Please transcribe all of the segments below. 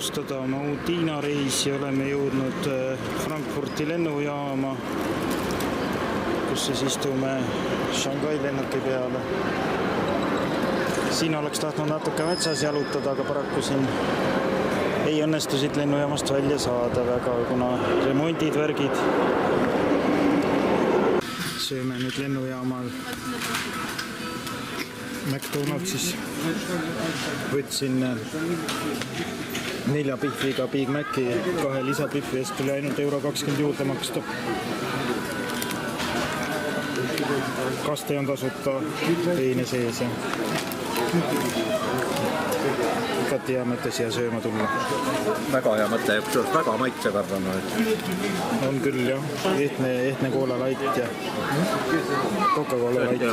alustada oma uut Hiina reisi. Oleme jõudnud Frankfurti lennujaama, kus siis istume Shanghai lennuki peale. Siin oleks tahtnud natuke metsas jalutada, aga paraku siin ei õnnestu siit lennujaamast välja saada väga, kuna remondid, värgid. Sööme nüüd lennujaamal McDonaldsis. Võtsin 4 pihviga Big Maci, 2 lisapihvi eest tuli ainult €20 juurde maksta. Kaste on tasuta, teine sees. Igati hea mõte siia sööma tulla. Väga hea mõte, väga maitsevad on. On küll jah, ehtne Cola Light ja Coca-Cola Light.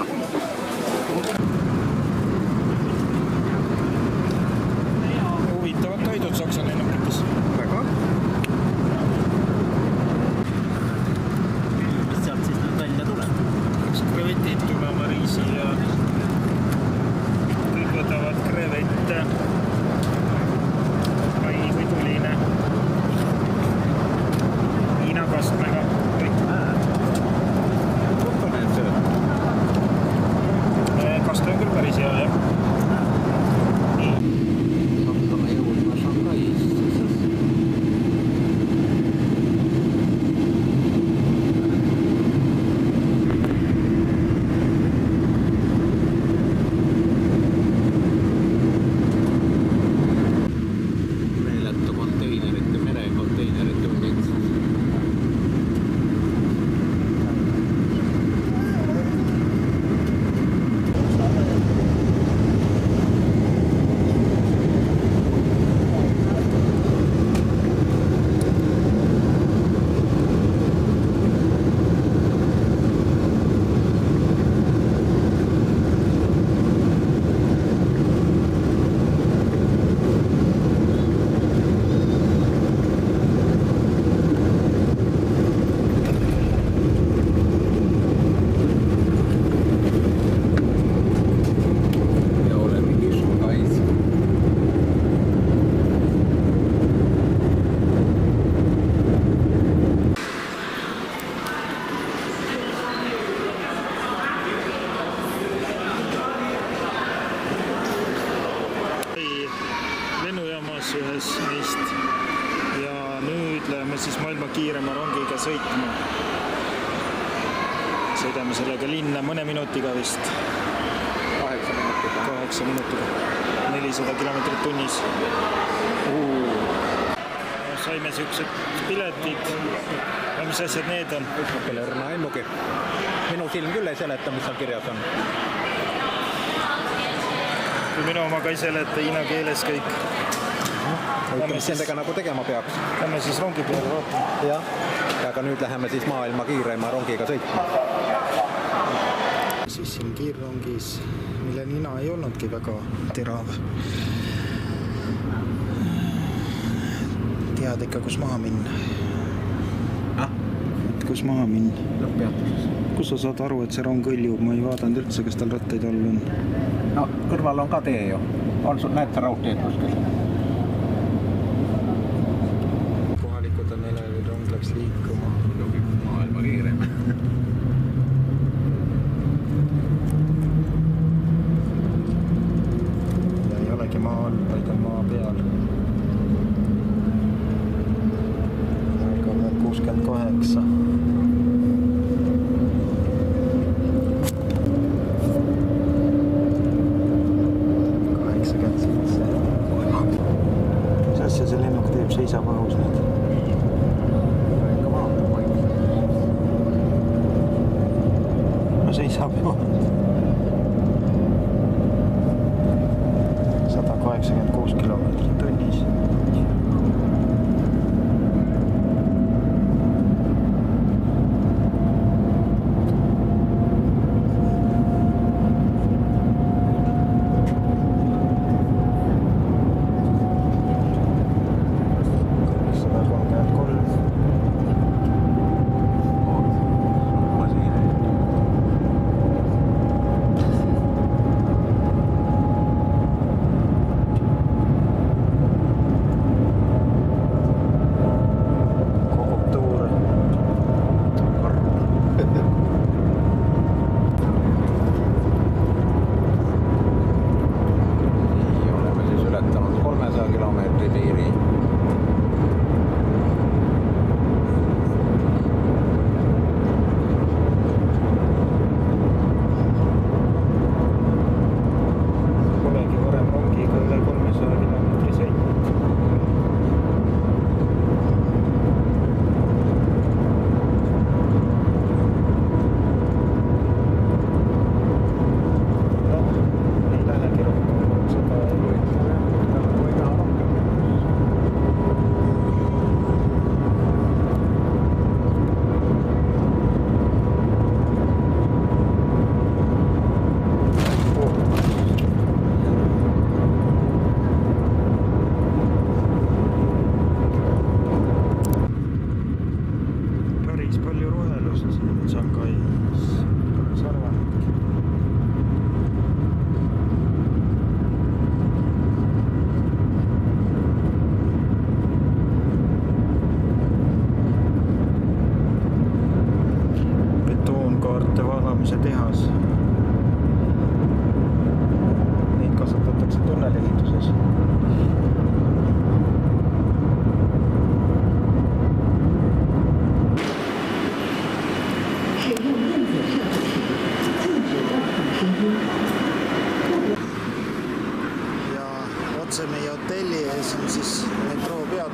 Huvitavad toidud Saksa lennukis. Väga. Mis sealt siis nüüd välja tuleb? Krevetid tulema riisi ja kõik võtavad krevette. Ai kui tuline. Hiina kastmega. Kaste on küll päris hea, jah. Hakkame jõudma Shanghais. Meeletu konteinerite, merekonteinerite mets. Lennujaamas ühes neist ja nüüd läheme siis maailma kiirema rongiga sõitma. Sõidame sellega linna mõne minutiga vist. 8 minutiga. 8 minutiga. 400 kilomeetrit tunnis. Saime siuksed piletid. Ja mis asjad need on? Kelle õrna aimugi. Minu silm küll ei seleta, mis seal kirjas on. Kui minu oma ka ei seleta hiina keeles kõik. Mis nendega nagu tegema peaks? Lähme siis rongi peale vaatama. Jah, aga nüüd läheme siis maailma kiirema rongiga sõitma. Siis siin kiirrongis, mille nina ei olnudki väga terav. Tead ikka, kus maha minna. Kus maha minna? Lõpppeatuses. Kus sa saad aru, et see rong õljub? Ma ei vaadanud üldse, kas tal rattaid all on. No, kõrval on ka tee ju. Näed sa raudteed kuskil? Kohalikud on neile, rong läks liikuma. Maailma kiirem. Ja ei olegi maa all, vaid on maa peal. 68. Mis asja see lennuk teeb, seisab õhus nüüd? No seisab ju. 186 kilomeetrit tunnis.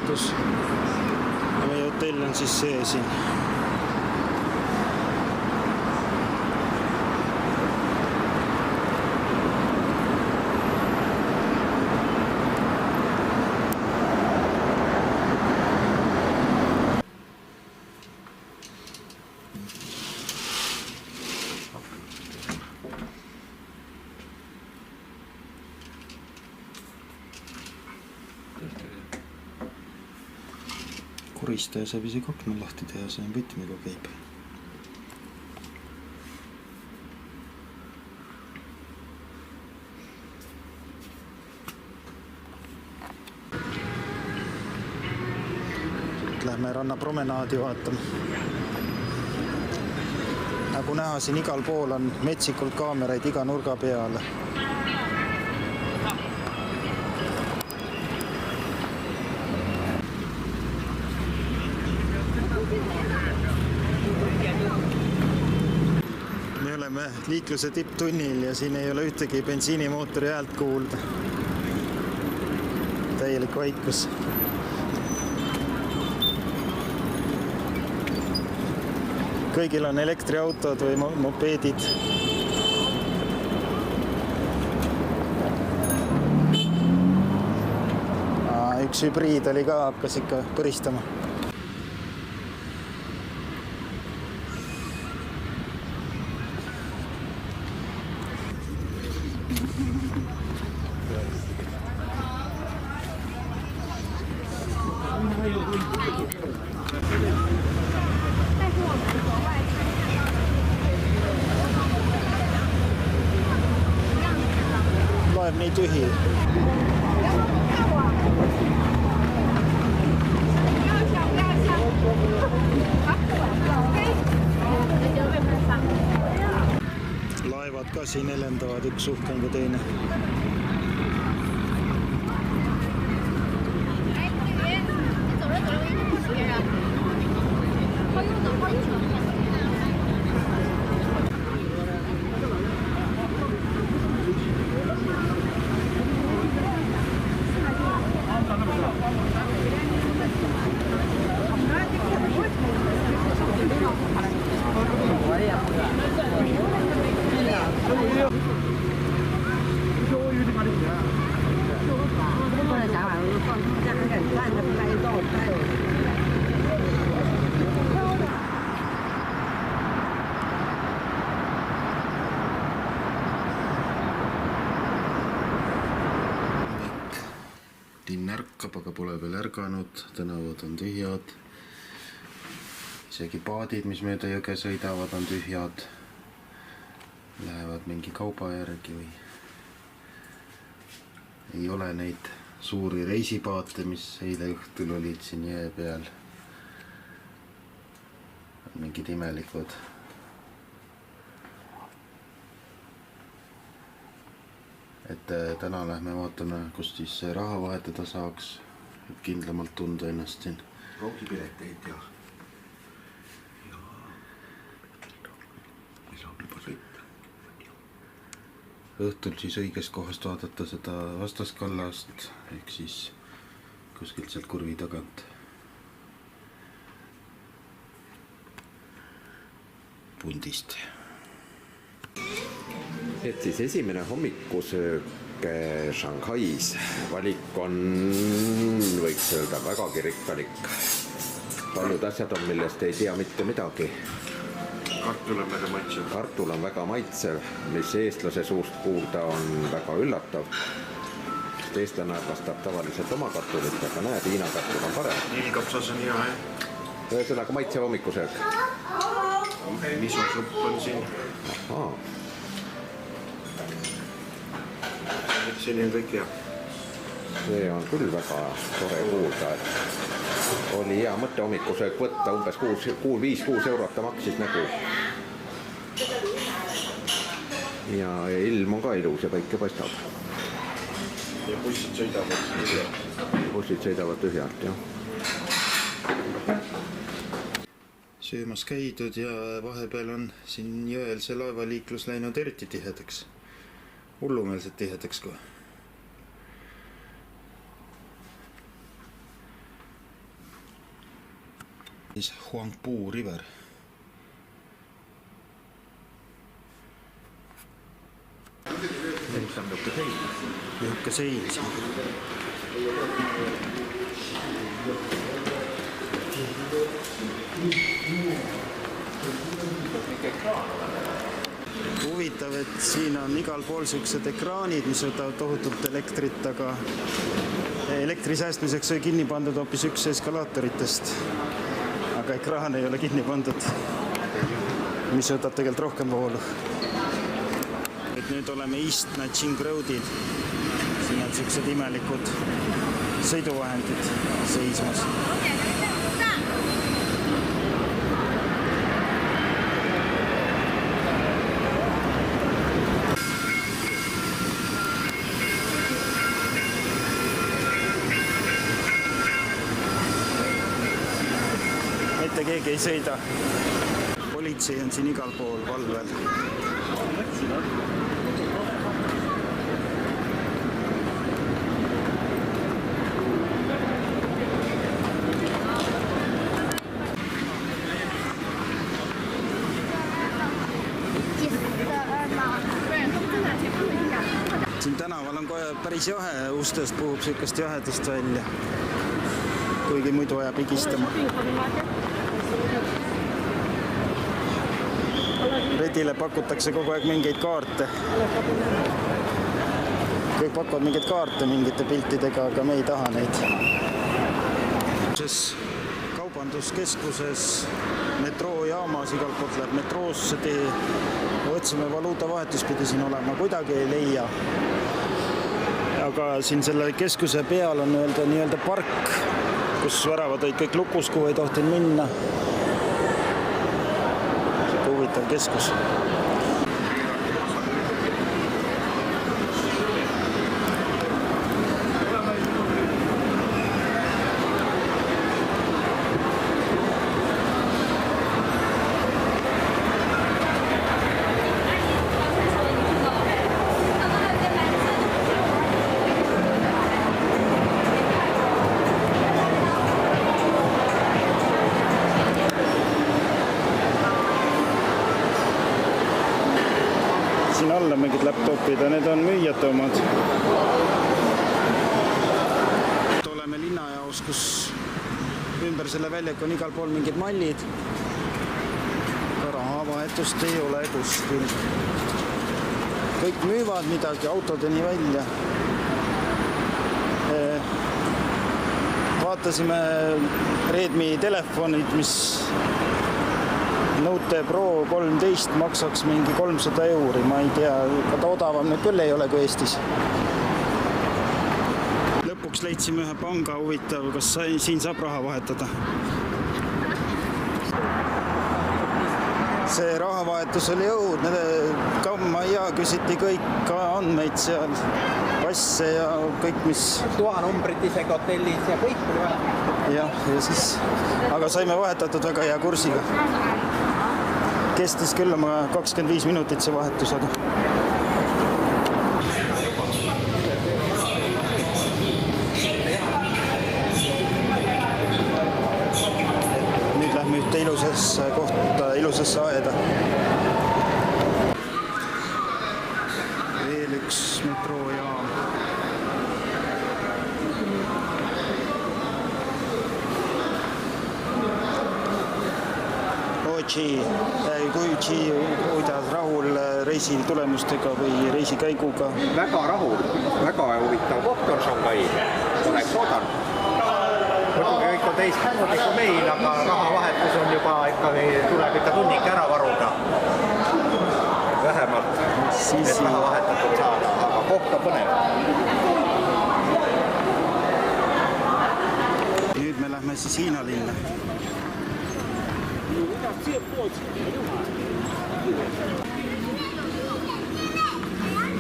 peatus. Ja meie hotell on siis see siin. Koristaja saab isegi akna lahti teha, see on võtmega käib. Lähme rannapromenaadi vaatama. Nagu näha, siin igal pool on metsikult kaameraid iga nurga peale. Me oleme liikluse tipptunnil ja siin ei ole ühtegi bensiinimootori häält kuulda. Täielik vaikus. Kõigil on elektriautod või mopeedid. Üks hübriid oli ka, hakkas ikka põristama. Loeb nii tühi. Laevad ka siin elendavad, üks uhkem kui teine. Linn ärkab, aga pole veel ärganud, tänavad on tühjad. Isegi paadid, mis mööda jõge sõidavad, on tühjad. Lähevad mingi kauba järgi või ei ole neid suuri reisipaate, mis eile õhtul olid siin jää peal. Mingid imelikud. Et täna lähme vaatame, kust siis raha vahetada saaks, et kindlamalt tunda ennast siin. Roogipileteid ja saab juba sõita. Õhtul siis õigest kohast vaadata seda vastaskallast, ehk siis kuskilt sealt kurvi tagant. Pundist. Et siis esimene hommikusöök Shanghais. Valik on, võiks öelda, vägagi rikkalik. Paljud asjad on, millest ei tea mitte midagi. Kartul on väga maitsev. Kartul on väga maitsev, mis eestlase suust kuulda on väga üllatav. Eestlane armastab tavaliselt oma kartulit, aga näed, Hiina kartul on parem. Nilkapsas on hea, Ühesõnaga maitsev hommikusöök. Misosupp on siin. Ahaa. Seni on kõik hea. See on küll väga tore kuulda, et oli hea mõte hommikusöök võtta, umbes 5-6 eurot ta maksis nägu. Ja ilm on ka ilus ja päike paistab. Ja bussid sõidavad. Bussid sõidavad tühjalt, jah. Söömas käidud ja vahepeal on siin jõel see laevaliiklus läinud eriti tihedaks. Hullumeelselt tihedaks kohe. Huangpu River. Nyt on Niisugune sein siin. Huvitav, et siin on igal pool sellised ekraanid, mis võtavad tohutult elektrit, aga elektri säästmiseks oli kinni pandud hoopis üks eskalaatoritest. Aga ekraan ei ole kinni pandud, mis võtab tegelikult rohkem voolu. Et nüüd oleme East Nanjing Roadil. Siin on sellised imelikud sõiduvahendid seismas. Mitte keegi ei sõida. Politsei on siin igal pool valvel. Siin tänaval on kohe päris jahe, ustest puhub sükast jahedust välja. Kuigi muidu ajab higistama. Redile pakutakse kogu aeg mingeid kaarte. Kõik pakuvad mingeid kaarte mingite piltidega, aga me ei taha neid. Kaubanduskeskuses, metroojaamas, igalt poolt läheb metroosse tee. Otsime valuutavahetus pidi siin olema, kuidagi ei leia. Aga siin selle keskuse peal on nii-öelda park, kus väravad olid kõik lukus, kuhu ei tohtinud minna. Huvitav keskus. Siin alla mingid laptopid ja need on müüjate omad. Oleme linnajaos, kus ümber selle väljaku on igal pool mingid mallid. Ka rahavahetust ei ole kuskil. Kõik müüvad midagi autodeni välja. Vaatasime Redmi telefonid, mis Note Pro 13 maksaks mingi 300 €. Ma ei tea, aga odavam nüüd küll ei ole kui Eestis. Lõpuks leidsime ühe panga, huvitav, kas siin saab raha vahetada. See rahavahetus oli õudne. Kamma ja küsiti kõik andmeid seal, passe ja kõik, mis... Tuhanumbrid isegi hotellis ja kõik oli vaja. Ja siis... Aga saime vahetatud väga hea kursiga. Kestis küll oma 25 minutit see vahetus, aga... Nüüd lähme ühte ilusasse kohta, ilusasse aeda. Veel üks metroojaam. Kuidas rahul reisi tulemustega või reisikäiguga? Väga rahul, väga huvitav koht on Shanghai. Oleks oodanud. Muidugi kõik on teistmoodi kui meil, aga rahavahetus on juba ikkagi, tuleb ikka tunnik ära varuda. Vähemalt, et raha vahetatud saada, aga koht on põnev. Nüüd me lähme siis Hiina linna.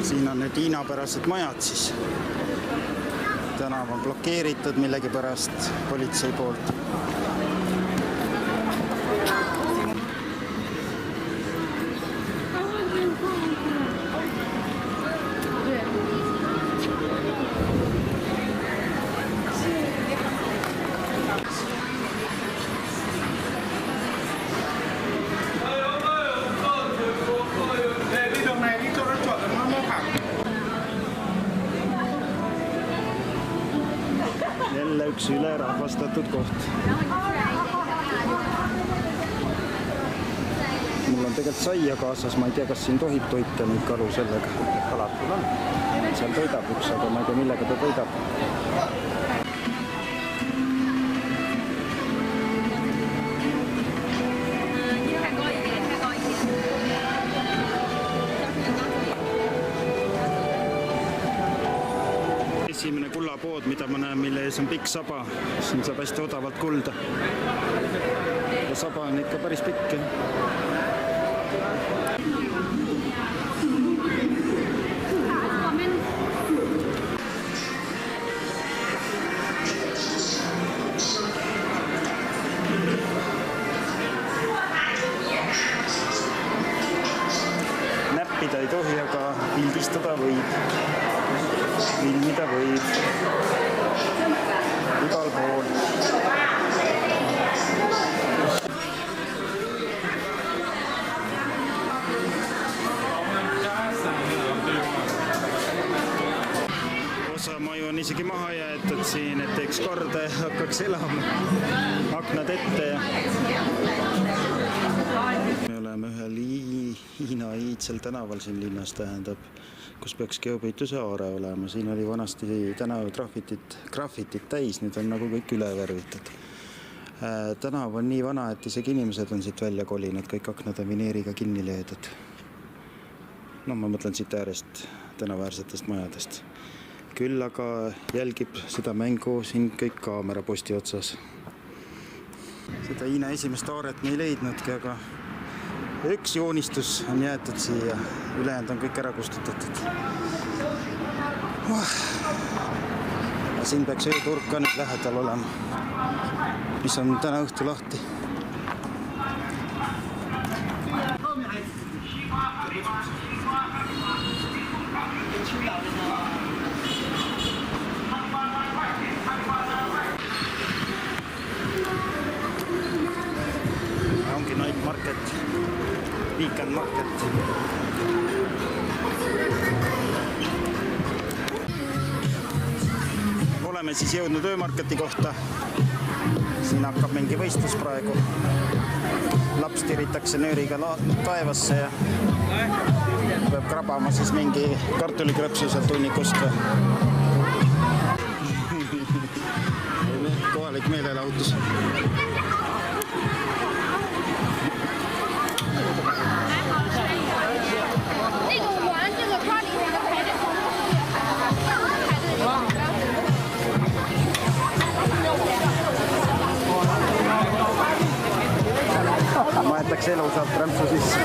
Siin on need hiinapärased majad siis. Tänav on blokeeritud millegipärast politsei poolt. üks ülerahvastatud koht. Mul on tegelikult saia kaasas, ma ei tea, kas siin tohib toita neid kalu sellega. Kalatul on. Seal toidab üks, aga ma ei tea, millega ta toidab. Esimene kullapood, mida ma näen, mille ees on pikk saba. Siin saab hästi odavalt kulda. Ja saba on ikka päris pikk. Näppida ei tohi, aga pildistada võib. Filmida võib. Igal pool. Osa maju on isegi maha jäetud siin, et teeks korda ja hakkaks elama. Aknad ette ja... Me oleme ühel Hiina iidsel tänaval siin linnas, tähendab, kus peaks geopõituse aare olema. Siin oli vanasti tänav graffitit täis, nüüd on nagu kõik üle värvitud. Tänav on nii vana, et isegi inimesed on siit välja kolinud, kõik aknad on vineeriga kinni löödud. No ma mõtlen siit äärest tänaväärsetest majadest. Küll aga jälgib seda mängu siin kõik kaameraposti otsas. Seda Hiina esimest aaret me ei leidnudki, aga üks joonistus on jäetud siia, ülejäänud on kõik ära kustutatud. Siin peaks ööturg ka nüüd lähedal olema, mis on täna õhtu lahti. Ongi night market. Weekend market. Oleme siis jõudnud öömarketi kohta. Siin hakkab mingi võistlus praegu. Laps tiritakse nööriga taevasse ja peab krabama siis mingi kartulikrõpsu sealt hunnikust. Kohalik meelelahutus. Maetakse elu saab rämpsu sisse.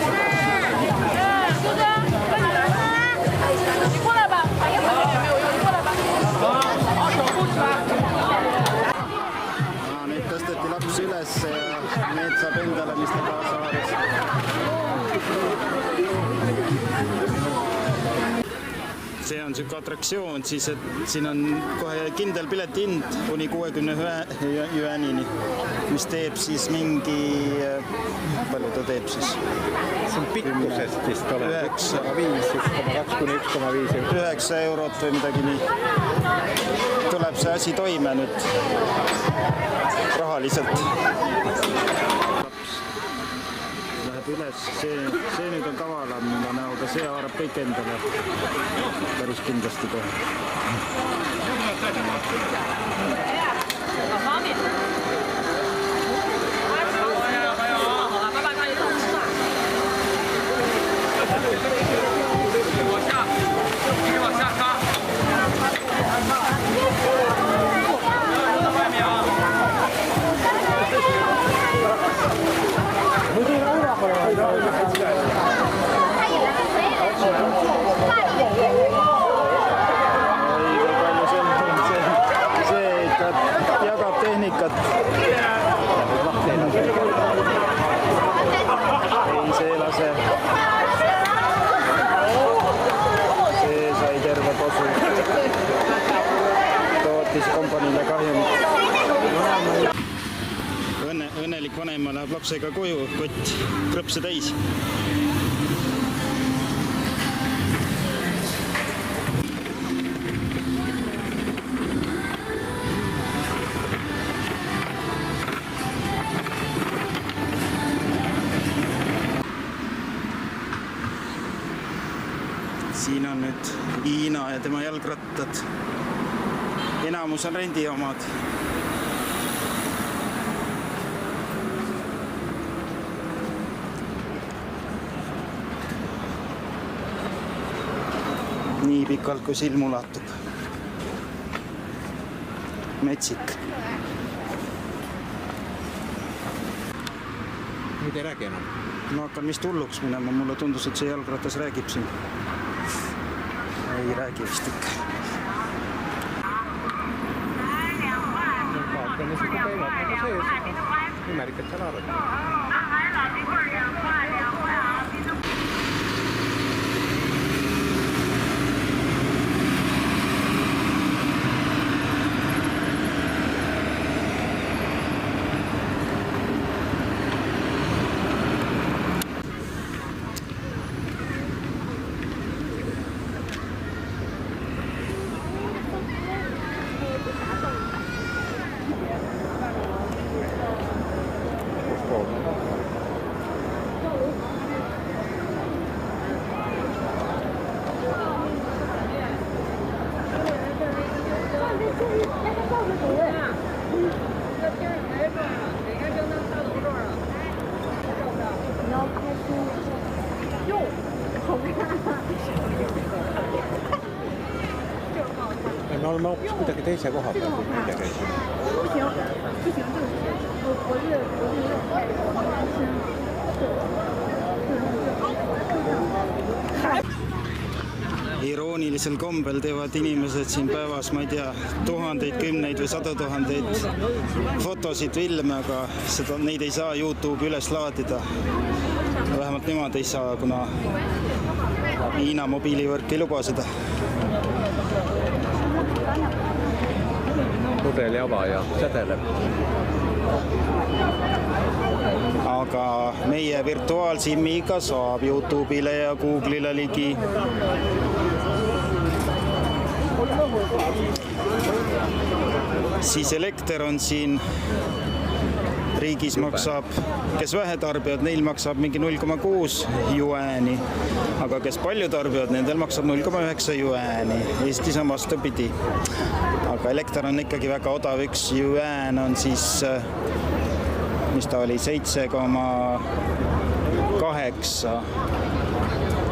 Nüüd tõsteti laps üles ja need saab endale, mis ta kaasa haaras. See on selline atraktsioon, siis et siin on kohe kindel piletihind kuni 61 juanini, mis teeb siis mingi, palju ta teeb siis? See on pikkusest vist ole, 1,2 kuni 1,5 eurot. 9 eurot või midagi nii. Tuleb see asi toime nüüd rahaliselt. Läheb üles, see nüüd on kavalam näoga, see haarab kõik endale päris kindlasti kohe. Õnnelik vanema läheb lapsega koju, kott krõpse täis. Hiina ja tema jalgrattad. Enamus on rendi omad. Nii pikalt kui silm ulatub. Metsik. Nüüd ei räägi enam. Ma hakkan vist hulluks minema, mulle tundus, et see jalgratas räägib siin. Ei räägi vist ikka. Vaatame seda käivad nagu sees. Imerikad seal arvad. Me oleme hoopis kuidagi teise koha peal, kui meile käis. Iroonilisel kombel teevad inimesed siin päevas, ma ei tea, tuhandeid, kümneid või 100 000 fotosid, filme, aga neid ei saa YouTube üles laadida. Vähemalt nemad ei saa, kuna Hiina mobiilivõrk ei luba seda. Pudel java ja sädeleb. Aga meie virtuaalsimmiga saab YouTube'ile ja Google'ile ligi. Siis elekter on siin riigis maksab, kes vähe tarbijad, neil maksab mingi 0,6 juääni, aga kes palju tarbijad, nendel maksab 0,9 juääni. Eestis on vastupidi. Aga elekter on ikkagi väga odav, 1 juään on siis, mis ta oli, 7,8.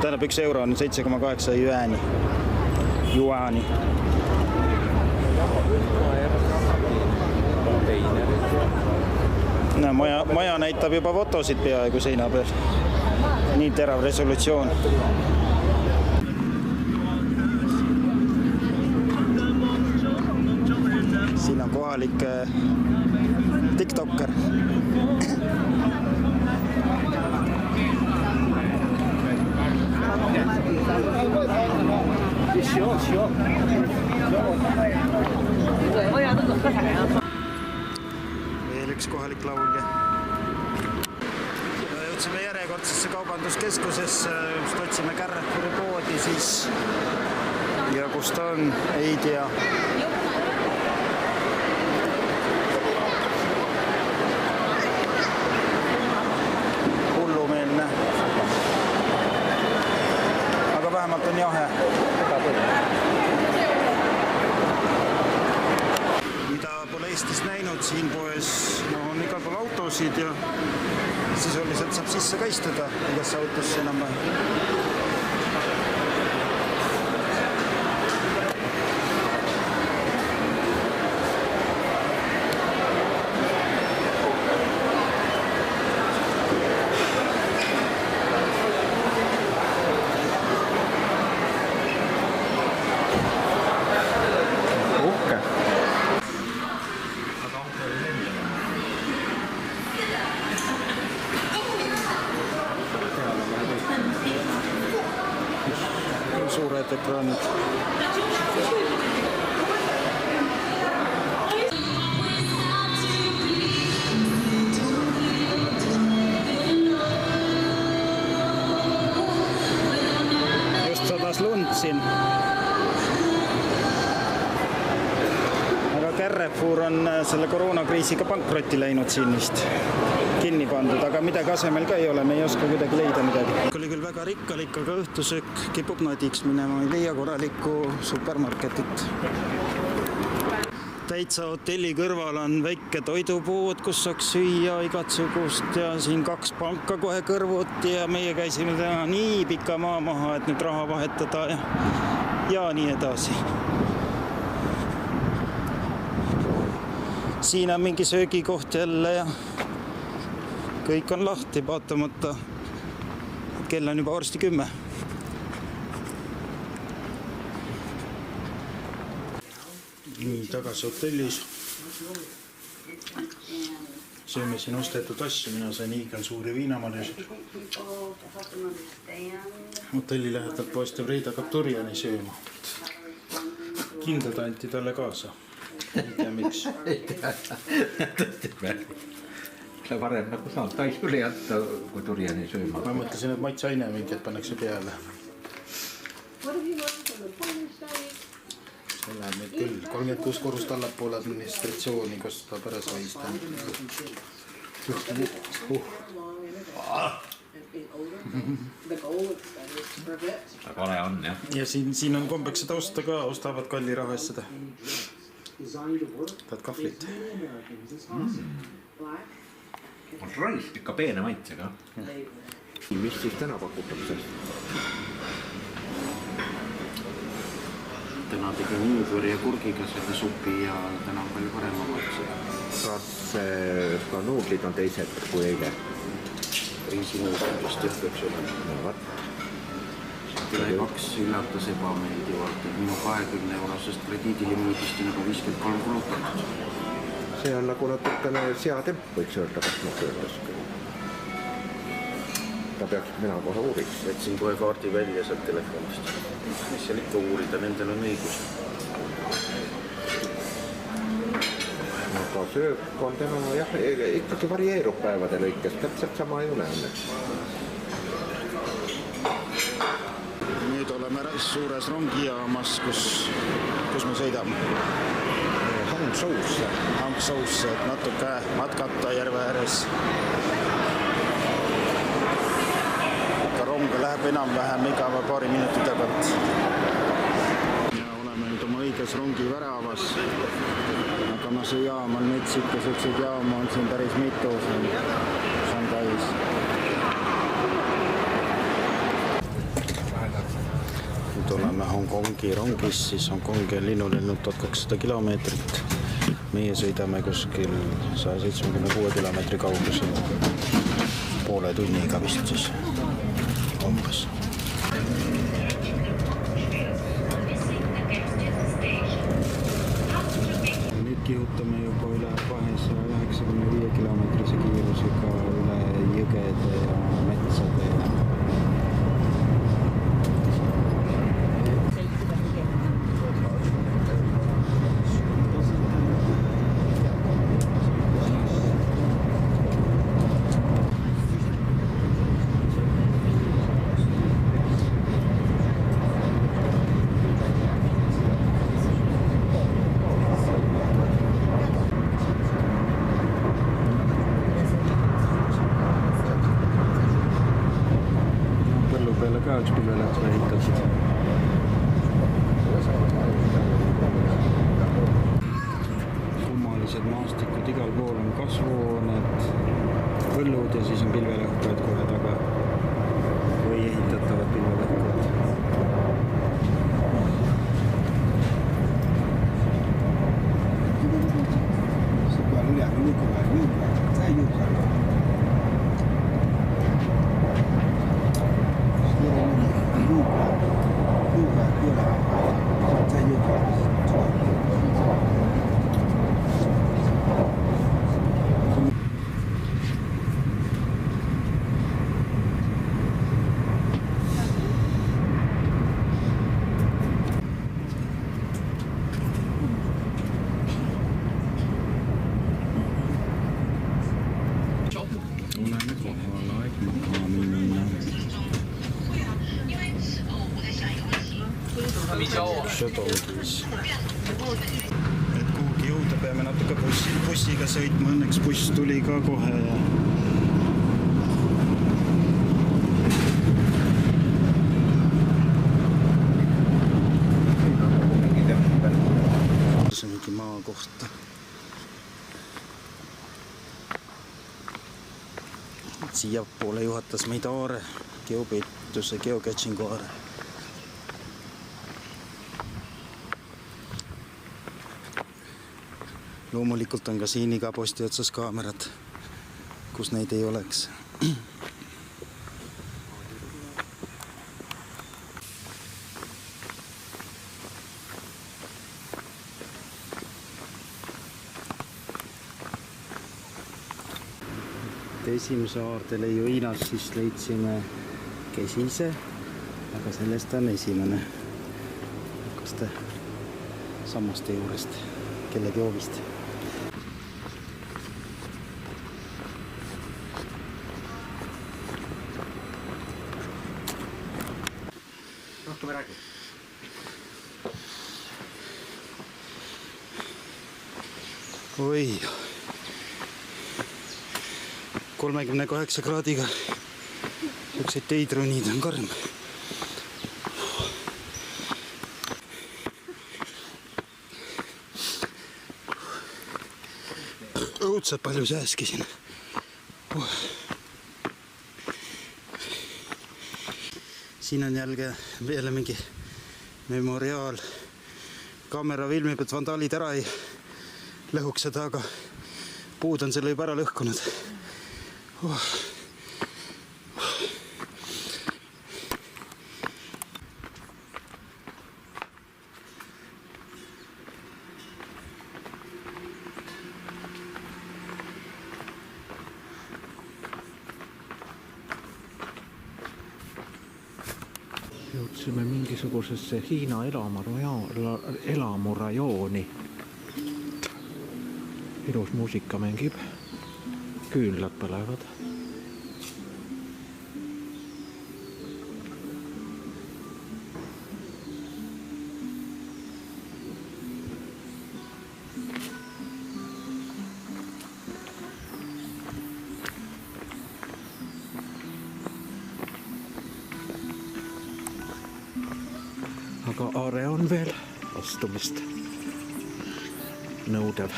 Tähendab, 1 euro on 7,8 juääni. No, maja näitab juba fotosid peaaegu seina peal. Nii terav resolutsioon. Siin on kohalik TikToker. Veel üks kohalik laulja. Jõudsime järjekordsesse kaubanduskeskusesse, just otsime Carrefouri poodi siis. Ja kus ta on, ei tea. Hullumeelne. Aga vähemalt on jahe. Mida pole Eestis näinud, siin poes on igal pool autosid ja sisuliselt saab sisse ka istuda igasse autosse enam-vähem. Suured ekraanid. Just sadas lund siin. Aga Carrefour on selle koroonakriisiga pankrotti läinud siin vist. Kinni pandud, aga midagi asemel ka ei ole, me ei oska kuidagi leida midagi. Oli küll väga rikkalik, aga õhtusöök kipub nadiks minema, ei leia korralikku supermarketit. Täitsa hotelli kõrval on väike toidupood, kus saaks süüa igatsugust ja siin 2 panka kohe kõrvuti ja meie käisime täna nii pika maa maha, et nüüd raha vahetada ja nii edasi. Siin on mingi söögikoht jälle ja kõik on lahti, vaatamata kell on juba varsti 10. Nii, tagasi hotellis. Sööme siin ostetud asju, mina sain hiigal suuri viinamarjusid. Hotelli lähedalt poest Vreda Kapturjani sööma. Kindlad anti talle kaasa. Ei tea miks. Varem nagu saanud, ta ei sulle jätta, kui Turjani sööma. Ma mõtlesin, et maitsaine mingi, et pannakse peale. See läheb nüüd küll 36 korrust allapoole administratsiooni, kus ta pärast vaista. Vale on, jah. Ja siin on kombeks seda osta ka, ostavad kalli raha eest seda. Tahad kahvlit? On raisk ikka peene maitsega. Mis siis täna pakutakse? Täna tegin niivõri ja kurgiga selle supi ja täna on palju parema maitsega. Kas ka nuudlid on teised kui eile? Riisinuudlid vist peaks olema. No vaat. Tule 2 üllatas ebameeldivalt, et minu 20-eurosest krediidilimiidist on juba 53 kulutatud. See on nagu natukene seatemp, võiks öelda, kas ma töötas. Ta peaks mina kohe uuriks. Võtsin kohe kaardi välja sealt telefonist. Mis seal ikka uurida, nendel on õigus. Aga söök on tema, jah, ikkagi varieerub päevade lõikes, täpselt sama ei ole õnneks. Nüüd oleme suures rongijaamas, kus me sõidame. Hangsousse, et natuke matkata järve ääres. Aga rong läheb enam-vähem igava paari minuti tagant. Ja oleme nüüd oma õiges rongi väravas. Aga see jaam on metsik ja selliseid jaama on siin päris mitu Shanghais. Nüüd oleme Hongkongi rongis, siis Hongkongi on linnulennult 1200 kilomeetrit. Meie sõidame kuskil 176 kilomeetri kaugusel. Poole tunniga vist siis umbes. Nüüd kihutame juba üle 295 kilomeetrise kiirusega üle jõgede ja metsade ja üks pilvelääks ehitatud. Kummalised maastikud, igal pool on kasvuhooned, põllud ja siis on pilvelõhkujad kohe taga või ehitatavad pilvelõhkujad. Šotoudis. Et kuhugi jõuda, peame natuke bussiga sõitma, õnneks buss tuli ka kohe ja see on mingi maa kohta. Siia poole juhatas meid Aare, geopeetuse, geocaching'u Aare. Loomulikult on ka siin iga posti otsas kaamerad, kus neid ei oleks. Esimese aardele Joinas siis leidsime kesise, aga sellest on esimene. Kas te sammaste juurest kellegi hoovist? Rohkem räägi. Oi, 38 kraadiga siukseid teidrunid on karm. Õudselt palju sääskisin. Siin on jälle mingi memoriaal. Kaamera filmib, et vandaalid ära ei lõhuks seda, aga puud on selle juba ära lõhkunud. Jõudsime mingisugusesse Hiina elamurajooni. Ilus muusika mängib. Küünlad põlevad. Aga Aare on veel astumist nõudev.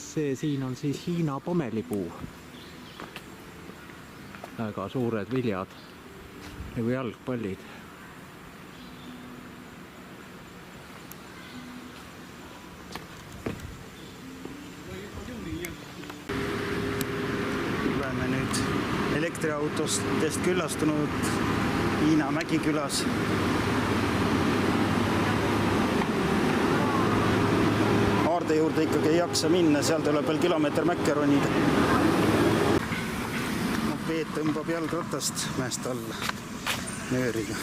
See siin on siis Hiina pomelipuu. Väga suured viljad nagu jalgpallid. Oleme nüüd elektriautostest küllastunud Hiina Mägikülas. Aarde juurde ikkagi ei jaksa minna, seal tuleb veel kilomeeter mäkke ronida. Peet tõmbab jalgratast mäest alla nööriga.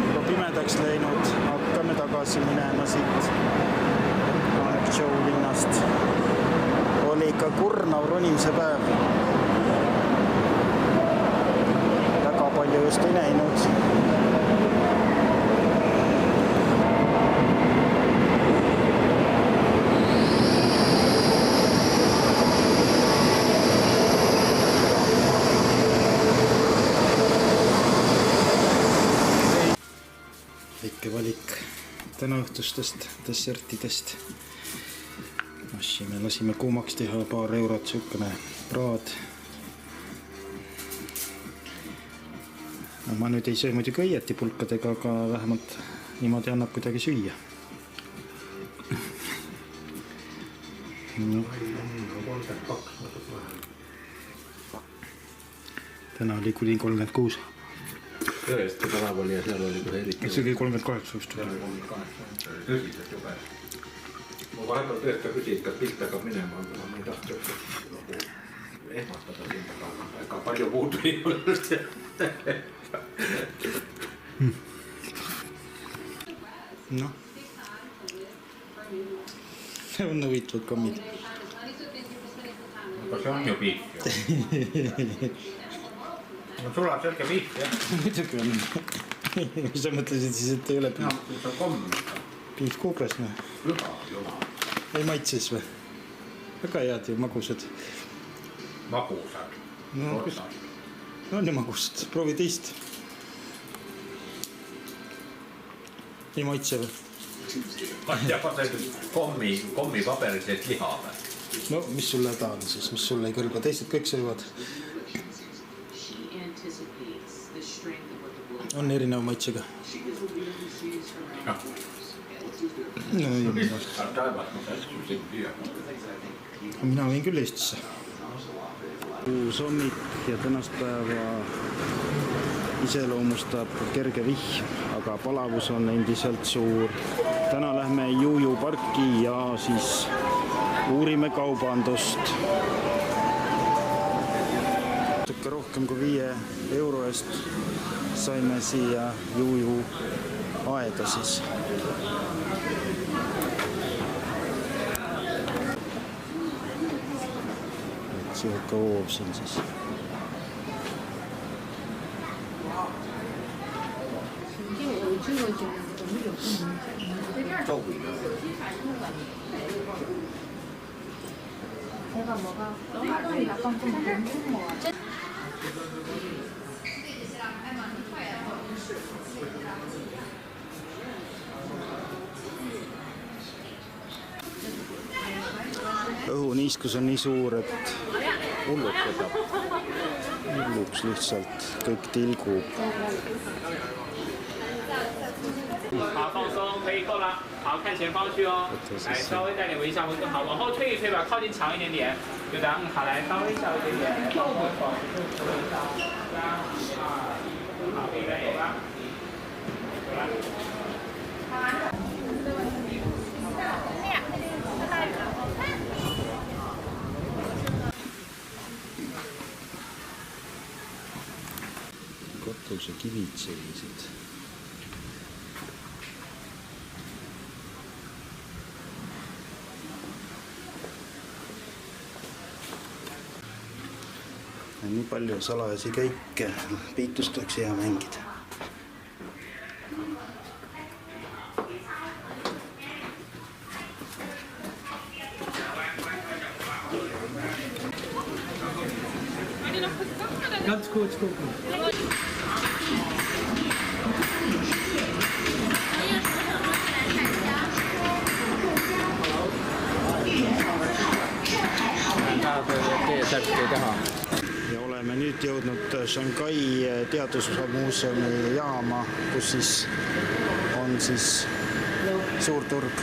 Juba pimedaks läinud, hakkame tagasi minema siit Guangzhou linnast. Oli ikka kurnav ronimise päev. Väga palju just ei näinud. Väike valik tänaõhtustest dessertidest. Lasime kuumaks teha paar eurot, siukene praad. No, ma nüüd ei söö muidugi õieti pulkadega, aga vähemalt niimoodi annab kuidagi süüa. No. Täna oli kuni 36. Tõesti tänav oli ja seal oli kohe eriti. See oli 38 just. Tõsiselt jube. Ma vahepeal tõesta küsin, kas pilt hakkab minema, aga ma ei tahtnud ehmatada siin, aga palju puudu ei olnud. Noh. See on huvitavad kommid. Aga see on ju piif ju. No sulab selge piif, jah. Muidugi on. Mis sa mõtlesid siis, et ei ole piif? No, see on komm. Piif kuubes, no. Juba. Ei maitses või? Väga head ju, magusad. Magusad. No, on ju magusad. Proovi teist. Ei maitse või? Ja kommi paberised liha või? No, mis sulle häda on siis? Mis sulle ei kõlba? Teised kõik söövad. On erineva maitsega. No, mina võin küll Eestisse. Uus hommik ja tänast päeva iseloomustab kerge vihm, aga palavus on endiselt suur. Täna lähme Juju parki ja siis uurime kaubandust. Natuke rohkem kui 5 euro eest saime siia Juju aeda siis. Sihuke hoov siin siis. Õhuniiskus on nii suur, et hulluks võtab. Hulluks lihtsalt, kõik tilgub. 好，放松，可以够了。好，看前方去哦。来，稍微带点微笑会更好。往后退一退吧，靠近墙一点点。就这样，好，来，稍微笑一点点。往后保持住微笑。3、2、1，好，可以来，有吧？有了。 Katuse kivid sellised. Nii palju salajasi käike, peitust oleks hea mängida. Ganz kurz gucken. Ja oleme nüüd jõudnud Shanghai teadusmuuseumi jaama, kus siis on siis suur turg.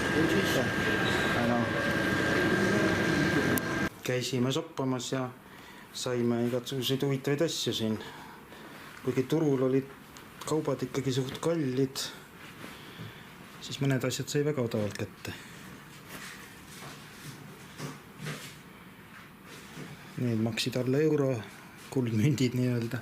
Käisime soppamas ja saime igasuguseid huvitavaid asju siin. Kuigi turul olid kaubad ikkagi suht kallid, siis mõned asjad sai väga odavalt kätte. Need maksid alla euro, kuldmündid nii-öelda.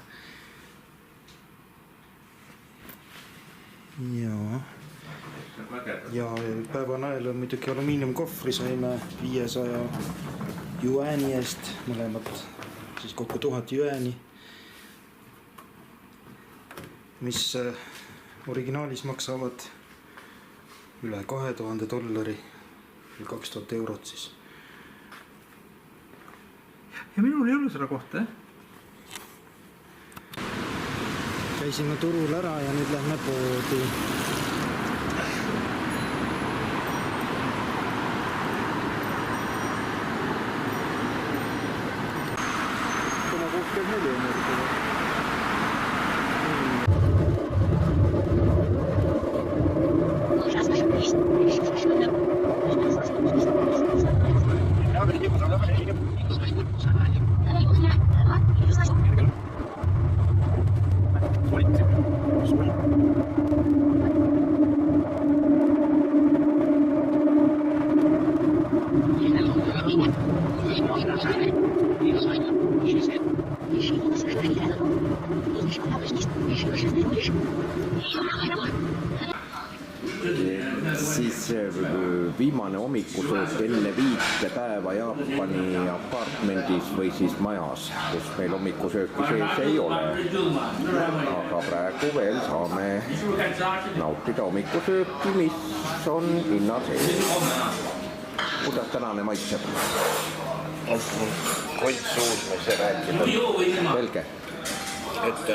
Ja päeva nael on muidugi alumiiniumkohvri, saime 500 juääni eest, mõlemad siis kokku 1000 juääni, mis originaalis maksavad üle $2000, 2000 eurot siis. Ja minul ei ole seda kohta, Käisime turul ära ja nüüd lähme poodi. Siis viimane hommikusöök enne 5 päeva Jaapani apartmendis või siis majas, kus meil hommikusööki sees ei ole. Aga praegu veel saame nautida hommikusööki, mis on hinna sees. Kuidas tänane maitseb? Kont suus, ma ei saa rääkida. Selge. Et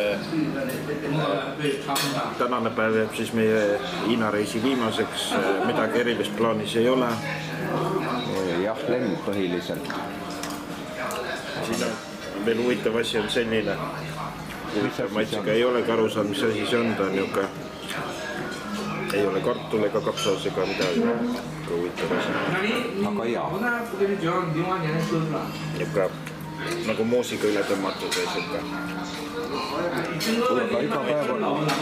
tänane päev jääb siis meie Hiina reisi viimaseks, midagi erilist plaanis ei ole. Jah, lend põhiliselt. Siin on veel huvitav asi on selline, huvitav maitsega ei olegi aru saanud, mis asi see on, ta on niuke, ei ole kartul ega kapsas ega midagi, huvitav asi. Aga hea. Niuke nagu moosiga üle tõmmatud või siuke. Aga iga päev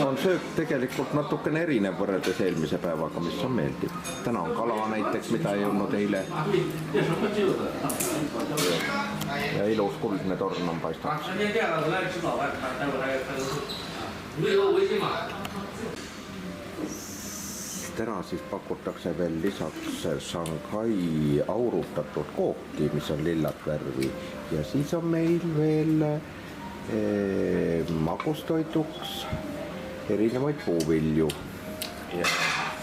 on söök tegelikult natukene erinev võrreldes eelmise päevaga, mis on meeldiv. Täna on kala näiteks, mida ei olnud eile. Ja ilus kuldne torn on paistanud. Täna siis pakutakse veel lisaks Shanghai aurutatud kooki, mis on lillat värvi. Ja siis on meil veel magustoiduks erinevaid puuvilju. Ja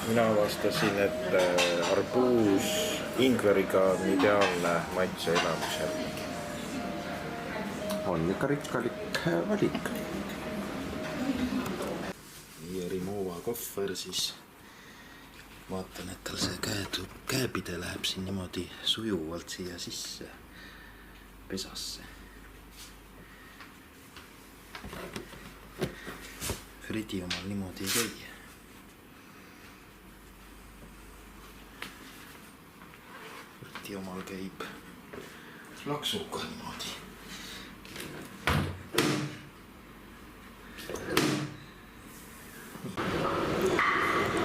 mina avastasin, et arbuus ingveriga on ideaalne maitse elamisel. On ikka rikkalik valik. Jerimoova kohver siis. Vaatan, et tal see käepide läheb siin niimoodi sujuvalt siia sisse pesasse. Fridi omal niimoodi ei käi. Fridi omal käib laksuga niimoodi.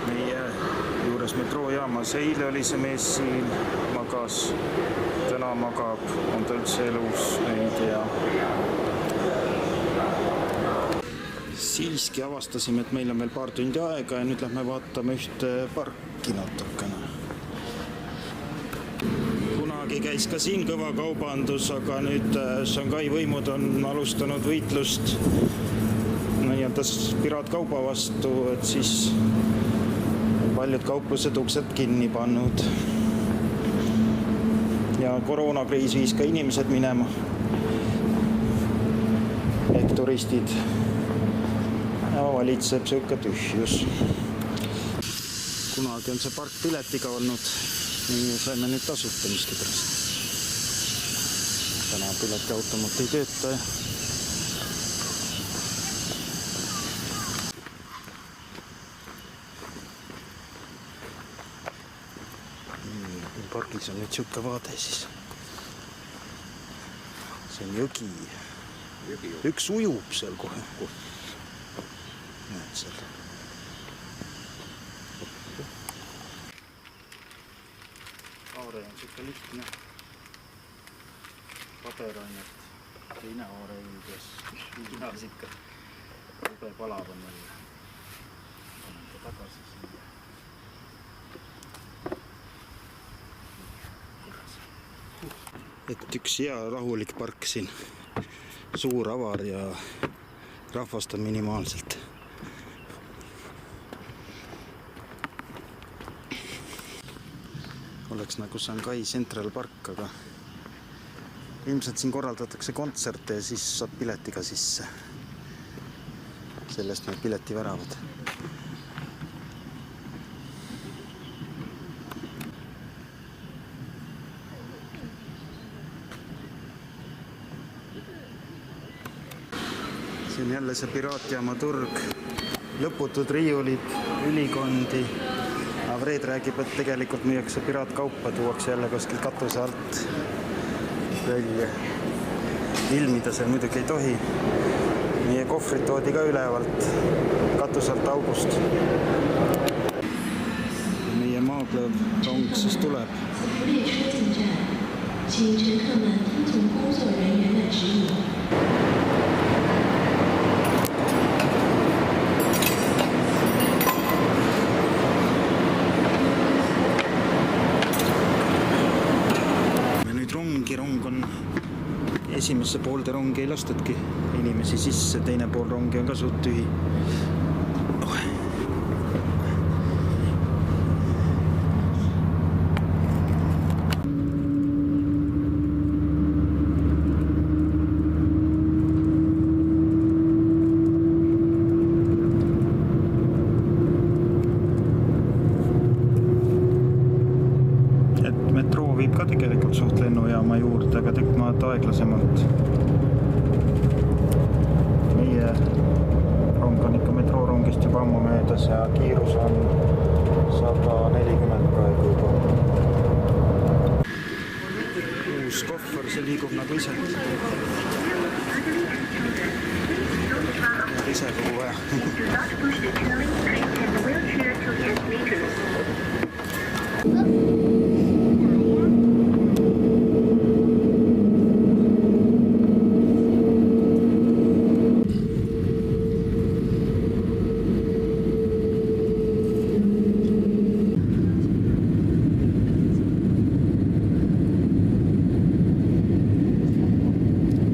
Meie juures metroojaamas eile oli see mees siin, magas, täna magab, on ta üldse elus, ei tea. Siiski avastasime, et meil on veel paar tundi aega ja nüüd lähme vaatame ühte parki natukene. Kunagi käis ka siin kõva kaubandus, aga nüüd Shanghai võimud on alustanud võitlust piraatkauba vastu, et siis paljud kauplused uksed kinni pannud. Ja koroonakriis viis ka inimesed minema, ehk turistid. Ja valitseb siuke tühjus. Kunagi on see park piletiga olnud, nii saime nüüd tasuta miskipärast. Täna piletiautomaat ei tööta. Pargis on nüüd siuke vaade siis. See on jõgi. Üks ujub seal kohe. Näed seal. Aare on siuke lihtne. Paber on, et teine aare üldes. Minas ikka. Ube palav on jälle. Panen ta tagasi siia. Et üks hea rahulik park siin, suur avar ja rahvast on minimaalselt. Oleks nagu Shanghai Central Park, aga ilmselt siin korraldatakse kontserte ja siis saab piletiga sisse. Sellest need piletiväravad. See on jälle see piraatjaama turg, lõputud riiulid, ülikondi. Avreed räägib, et tegelikult müüakse piraatkaupa, tuuakse jälle kuskil katuse alt välja. Ilmida seal muidugi ei tohi. Meie kohvrid toodi ka ülevalt katuse alt august. Meie maaglev rong siis tuleb. rongirong on, esimesse poolde rongi ei lastudki inimesi sisse, teine pool rongi on ka suht tühi. Metroo viib ka tegelikult suht lennujaama juurde, aga tükk maad aeglasemalt. Meie rong on ikka metroorongist juba ammu möödas ja kiirus on 140 praegu juba. Uus kohver, see liigub nagu ise. Ise kogu aja.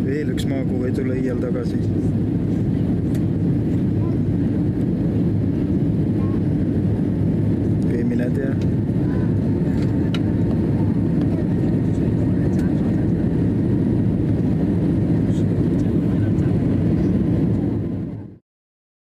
Veel üks maakuhu ei tule iial tagasi.